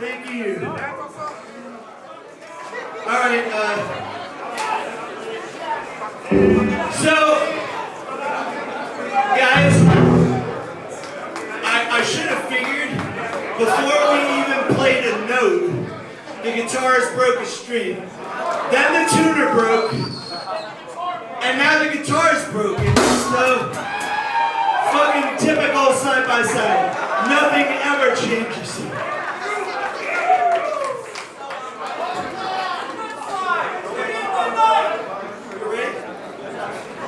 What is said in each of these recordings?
Thank you. All right. So, guys, I should have figured before we even played a note, the guitarist broke a string. Then the tuner broke, and now the guitar's broken. So, fucking typical side by side. Nothing ever changes.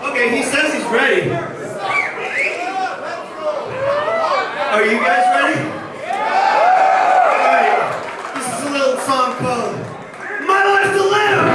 Okay, he says he's ready. Are you guys ready? Alright, this is a little song called My Life to Live!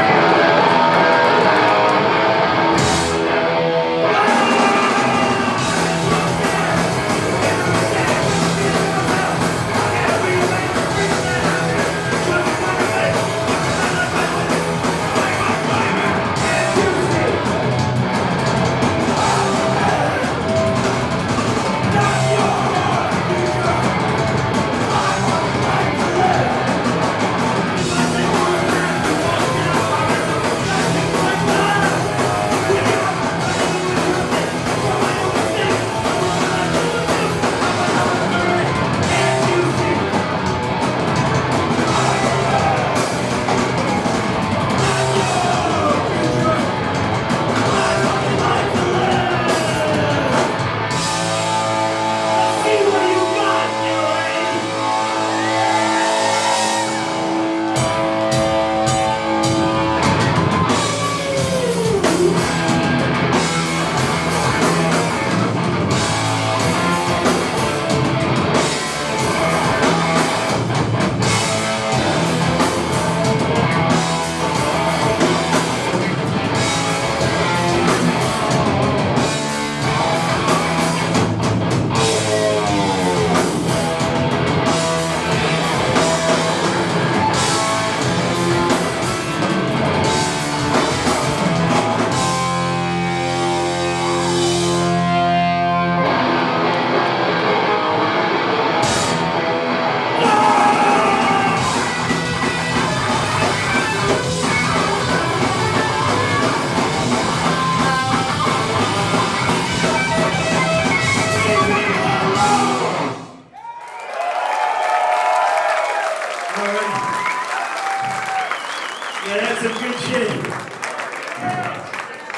Yeah, that's some good shit.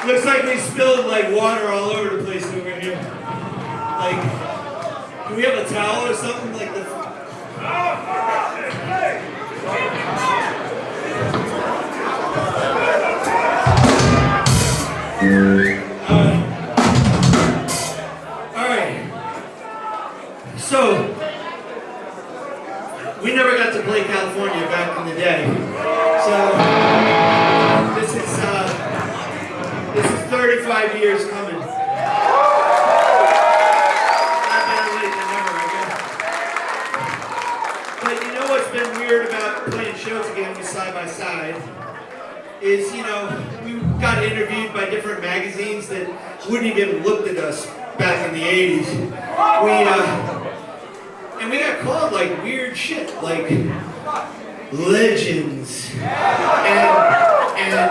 Looks like they spilled like water all over the place over here. Like, do we have a towel or something like this? Alright. So, we never got to play California back in the day. So, this is 35 years coming. Not better late than never, I guess. But you know what's been weird about playing shows again with Side by Side is, you know, we got interviewed by different magazines that wouldn't even looked at us back in the 80s. And we got called like weird shit, like legends and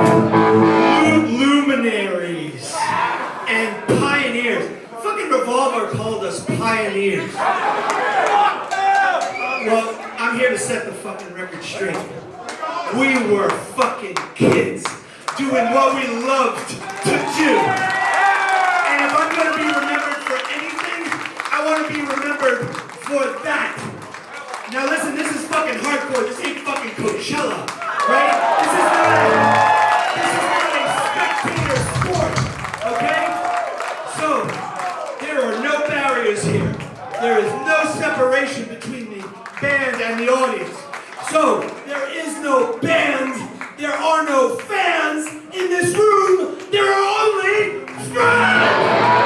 luminaries and pioneers. Fucking Revolver called us pioneers. Well, I'm here to set the fucking record straight. We were fucking kids doing what we loved to do. And if I'm gonna be remembered for anything, I want to be remembered for that. Now listen, this is fucking hardcore. This ain't fucking cool. Coachella, right? This is not a spectator sport, okay? So, there are no barriers here. There is no separation between the band and the audience. So, there is no band, there are no fans in this room, there are only friends!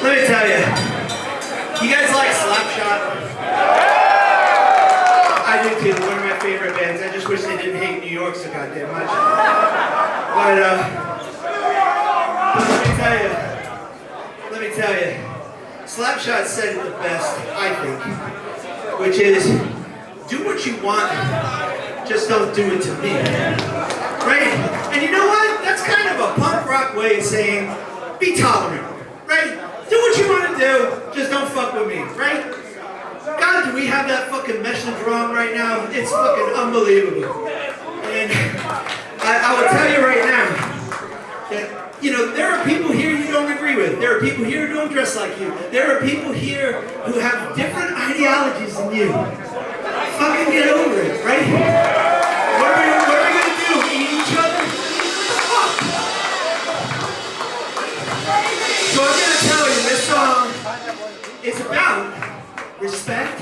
Let me tell you, you guys like Slapshot? I do too, one of my favorite bands. I just wish they didn't hate New York so goddamn much. But let me tell you, Slapshot said it the best, I think, which is, do what you want, just don't do it to me. Right? And you know what? That's kind of a punk rock way of saying, be tolerant, right? Do what you want to do, just don't fuck with me, right? God, do we have that fucking message wrong right now? It's fucking unbelievable. And I will tell you right now that, you know, there are people here you don't agree with. There are people here who don't dress like you. There are people here who have different ideologies than you. Fucking get over it, right? What are we gonna do? Eat each other? Fuck! So I'm gonna tell you, this song is about respect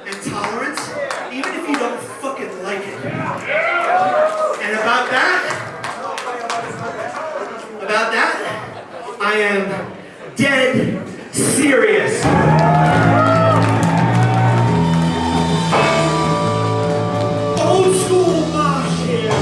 and tolerance, even if you don't fucking like it. And about that, I am dead serious. Old school mosh here.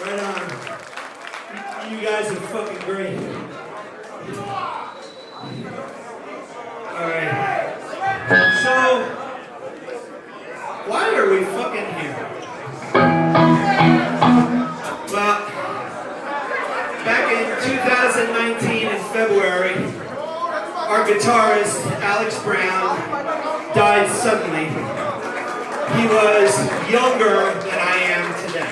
Right on. You guys are fucking great. Alright. So, why are we fucking here? guitarist, Alex Brown, died suddenly. He was younger than I am today.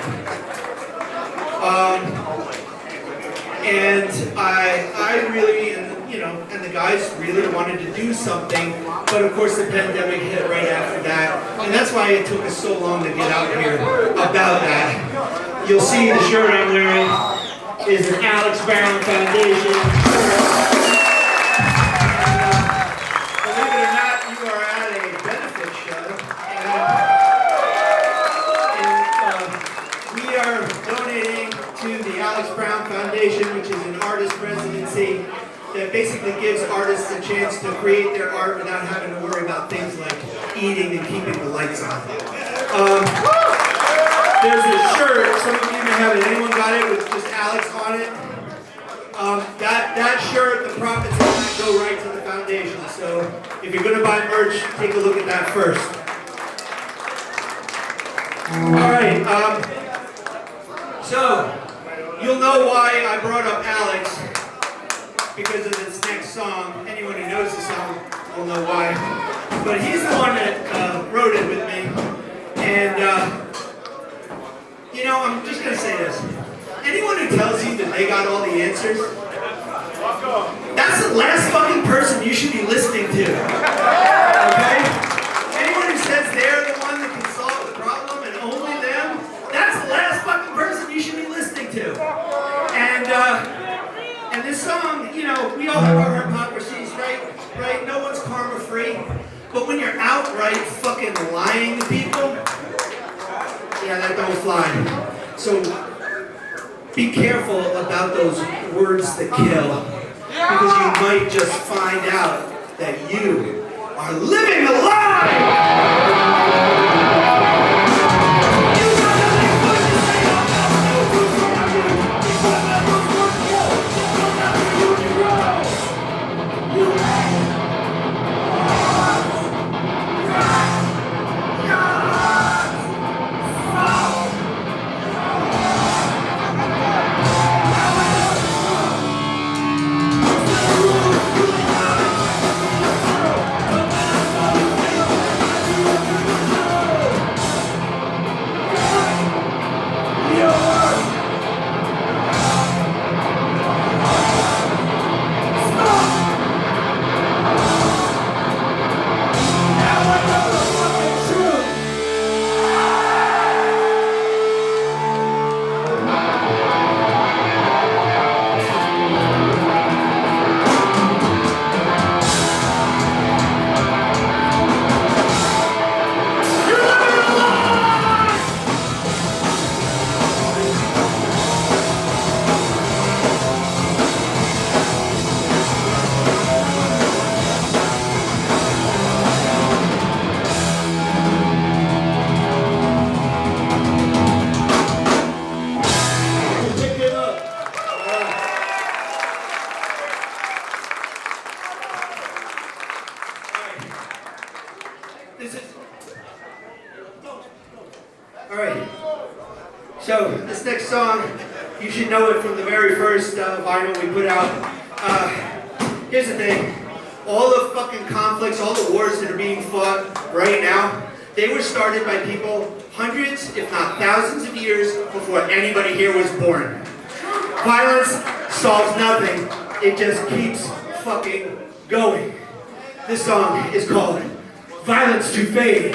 And I really, and the guys really wanted to do something, but of course the pandemic hit right after that, and that's why it took us so long to get out here about that. You'll see the shirt I'm wearing is an Alex Brown Foundation. Believe it or not, you are at a benefit show, and we are donating to the Alex Brown Foundation, which is an artist residency that basically gives artists a chance to create their art without having to worry about things like eating and keeping the lights on. There's a shirt, some of you may have it, anyone got it with just Alex on it? That shirt, the profits of that go right to the foundation. So if you're gonna buy merch, take a look at that first. All right, so you'll know why I brought up Alex, because of this next song. Anyone who knows the song will know why. But he's the one that wrote it with me. And, I'm just going to say this. Anyone who tells you that they got all the answers, that's the last fucking person you should be listening to. Okay? Anyone who says they're the one that can solve the problem and only them, that's the last fucking person you should be listening to. And this song, we all have our hypocrisies, right? No one's karma free. But when you're outright fucking lying to people, yeah, that don't fly. So be careful about those words that kill, because you might just find out that you are living a lie! So this next song, you should know it from the very first vinyl we put out. Here's the thing. All the fucking conflicts, all the wars that are being fought right now, they were started by people hundreds, if not thousands of years before anybody here was born. Violence solves nothing. It just keeps fucking going. This song is called Violence to Fade.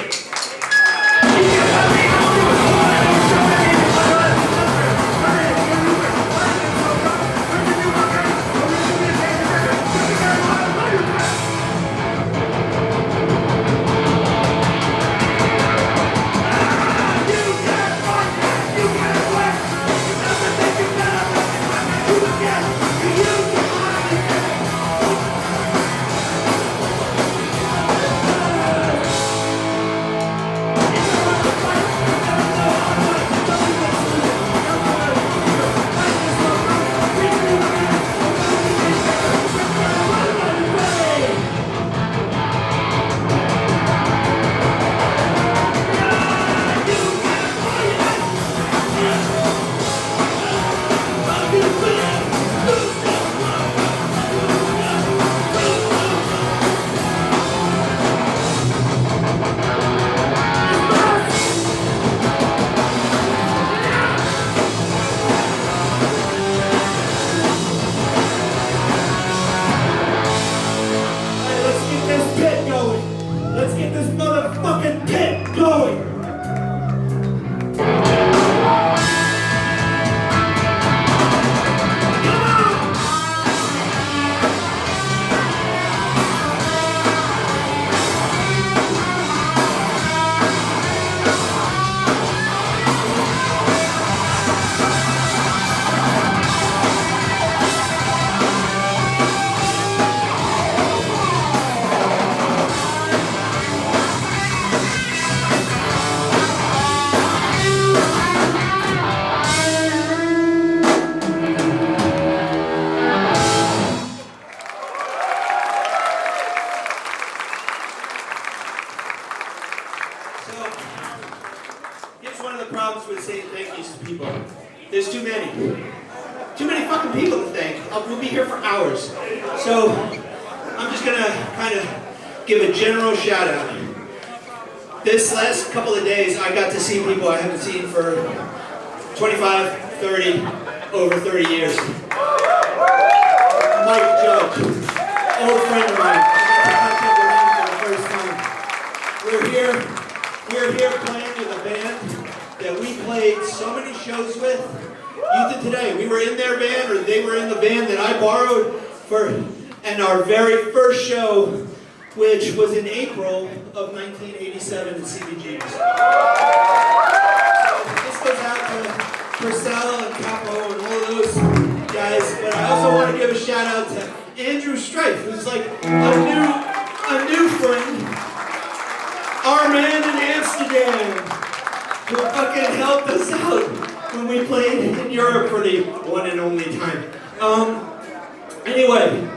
the problems with saying thank yous to people. There's too many. Too many fucking people to thank. We'll be here for hours. So, I'm just gonna kind of give a general shout out. This last couple of days, I got to see people I haven't seen for 25, 30, over 30 years. Mike Judge, old friend of mine. I got to catch up with him for the first time. We're here playing with a band that we played so many shows with. You did today. We were in their band, or they were in the band that I borrowed for, and our very first show, which was in April of 1987 in CBGB's. So this goes out to Purcell and Capo and all of those guys, but I also want to give a shout out to Andrew Strife, who's like a new friend, our man in Amsterdam, who fucking helped us out when we played in Europe for the one and only time. Anyway,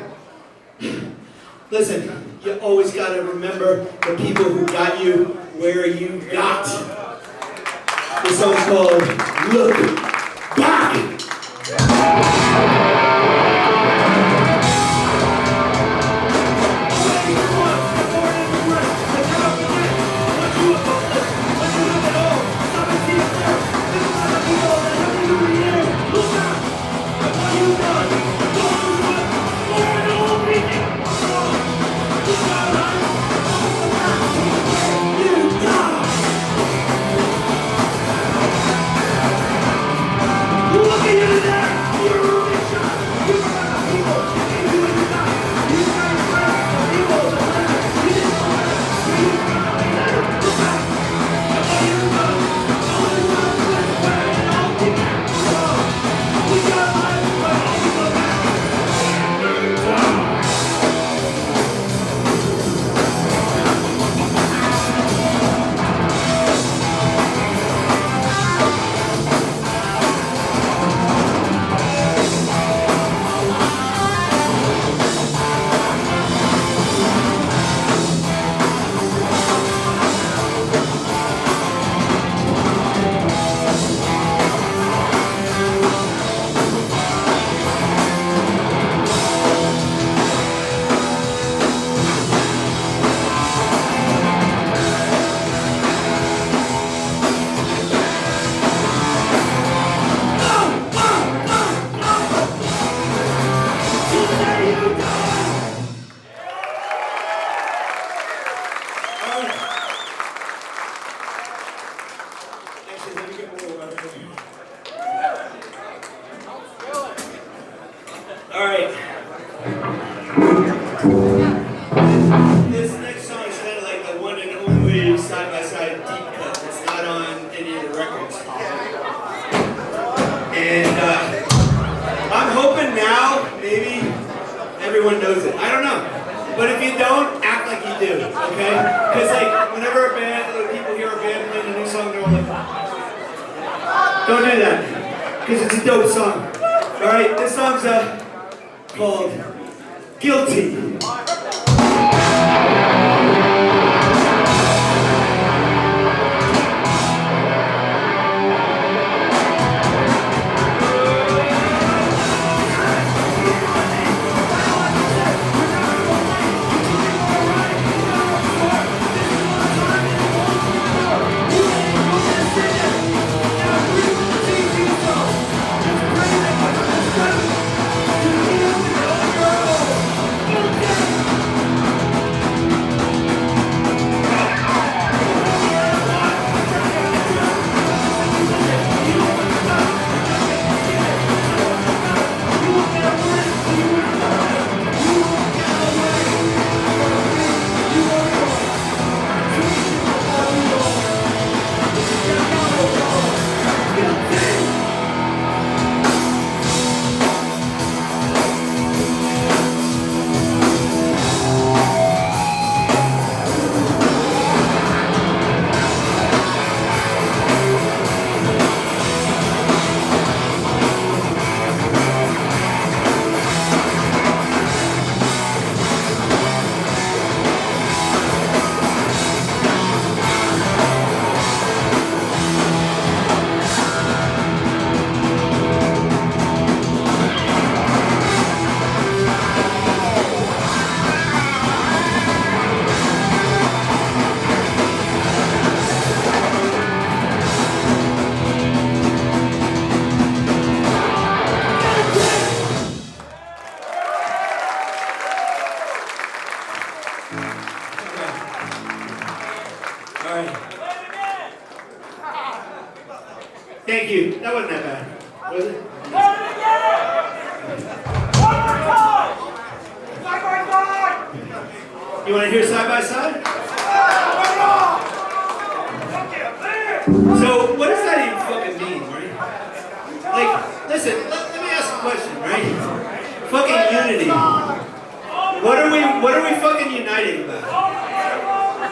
listen, you always got to remember the people who got you where you got. This song's called Look Back. Alright. This next song is kind of like the one and only side-by-side deep cut that's not on any of the records. And I'm hoping now, maybe everyone knows it. I don't know. But if you don't, act like you do, okay? Because like, whenever people hear a band playing a new song, they're all like, don't do that. Because it's a dope song. Alright, this song's called Guilty. Guilty. Thank you. That wasn't that bad, was it? You want to hear side by side? So, what does that even fucking mean, right? Like, listen, let me ask a question, right? Fucking unity. What are we fucking uniting about?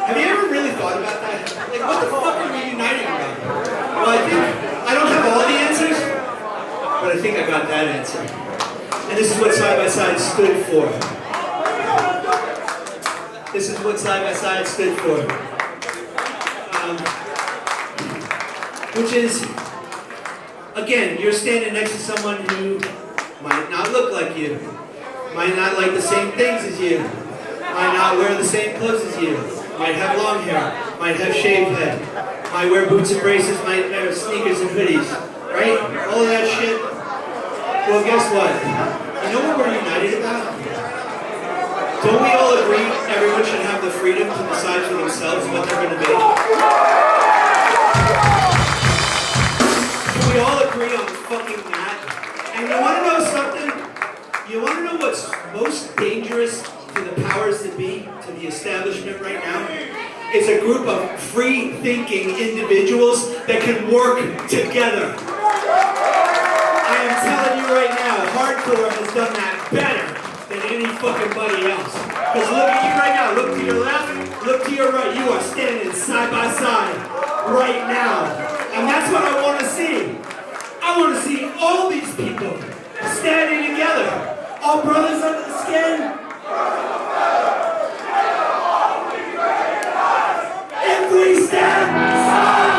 Have you ever really thought about that? Like, what the fuck are we uniting about? Well, I don't have all the answers, but I think I got that answer. And this is what side by side stood for. This is what side by side stood for. Which is, again, you're standing next to someone who might not look like you, might not like the same things as you, might not wear the same clothes as you, might have long hair, might have shaved head, might wear boots and braces, might wear sneakers and hoodies, right? All of that shit. Well, guess what? You know what we're united about? Don't we all agree everyone should have the freedom to decide for themselves what they're going to be? We all agree on fucking that. And you want to know something? You want to know what's most dangerous to the powers that be, to the establishment right now? It's a group of free-thinking individuals that can work together. I am telling you right now, hardcore has done that better than any fucking buddy else. Because look at you right now, look to your left, look to your right. You are standing side by side right now. And that's what I want to see. I want to see all these people standing together. All brothers under the skin. If we stand side by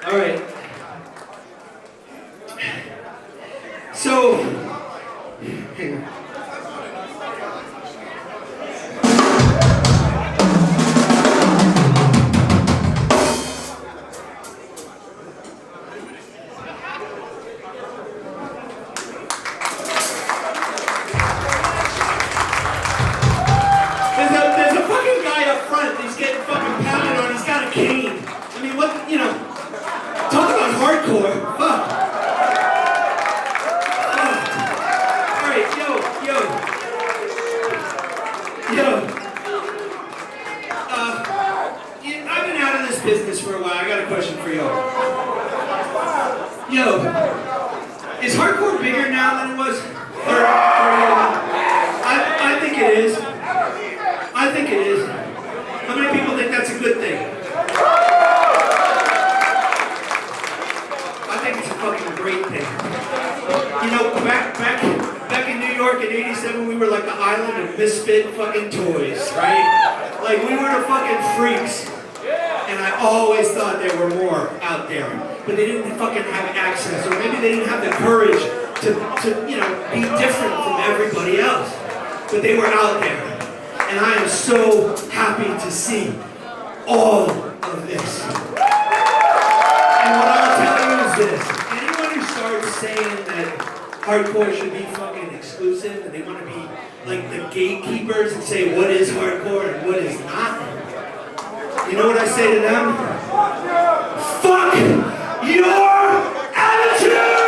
All right. So, hang on. There's a fucking guy up front. He's getting fucking pounded on. He's got a cane. I mean, what, you know, talk about hardcore. Fuck. All right, I've been out of this business for a while. I got a question for y'all. Yo, is hardcore bigger now than it was 30 years ago? I think it is. I think it is. How many people think that's a good thing? I think it's a fucking great thing. You know, back in New York in '87, we were like the island of misfit fucking toys, right? Like, we were the fucking freaks. And I always thought there were more out there. But they didn't fucking have access, or maybe they didn't have the courage to you know, be different from everybody else. But they were out there. And I am so happy to see all of this. And what I'll tell you is this. Anyone who starts saying that hardcore should be fucking exclusive and they want to be like the gatekeepers and say what is hardcore and what is not, you know what I say to them? Fuck your attitude!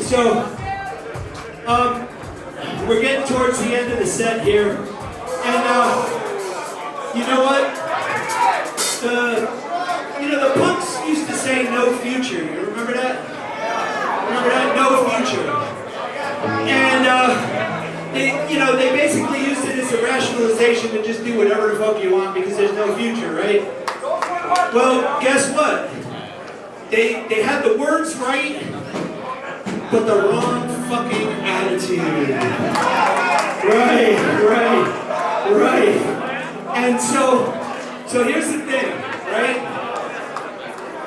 So, we're getting towards the end of the set here, and you know what? The punks used to say "no future." You remember that? Remember that? No future. And they basically used it as a rationalization to just do whatever the fuck you want because there's no future, right? Well, guess what? They had the words right, but the wrong fucking attitude. Right. And so here's the thing, right?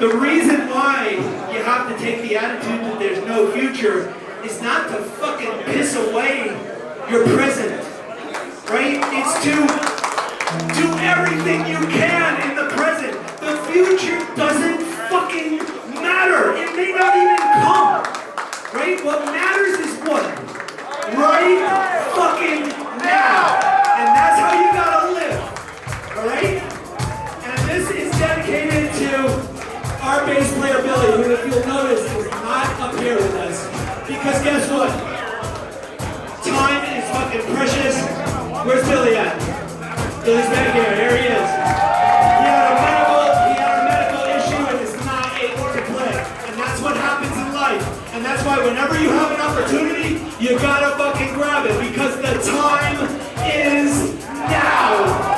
The reason why you have to take the attitude that there's no future is not to fucking piss away your present, right? It's to do everything you can in the present. The future doesn't fucking matter. It may not even come. Right? What matters is what? Right fucking now. And that's how you gotta live. Alright? And this is dedicated to our bass player Billy, who, if you'll notice, is not up here with us. Because guess what? Time is fucking precious. Where's Billy at? Billy's back here. Here he is. He had a medical issue and is not able to play. And that's what happens in life. And that's why whenever you have an opportunity, you gotta fucking grab it because the time is now.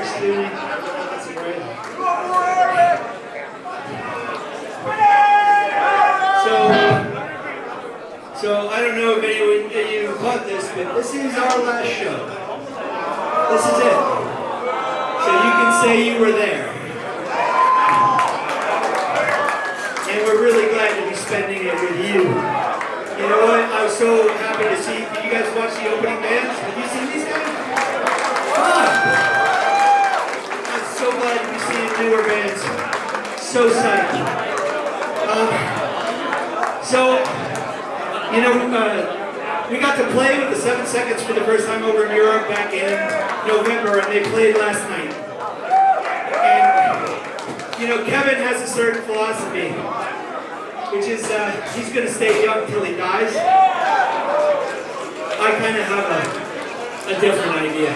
student. That's great. So I don't know if anyone of you caught this, but this is our last show. This is it. So you can say you were there. And we're really glad to be spending it with you. You know what? I was so happy to see. Did you guys watch the opening bands? Have you seen these guys? I'm so glad to be seeing newer bands. So psyched. You know, we got to play with the 7 Seconds for the first time over in Europe back in November, and they played last night. And, you know, Kevin has a certain philosophy, which is he's going to stay young till he dies. I kind of have a different idea.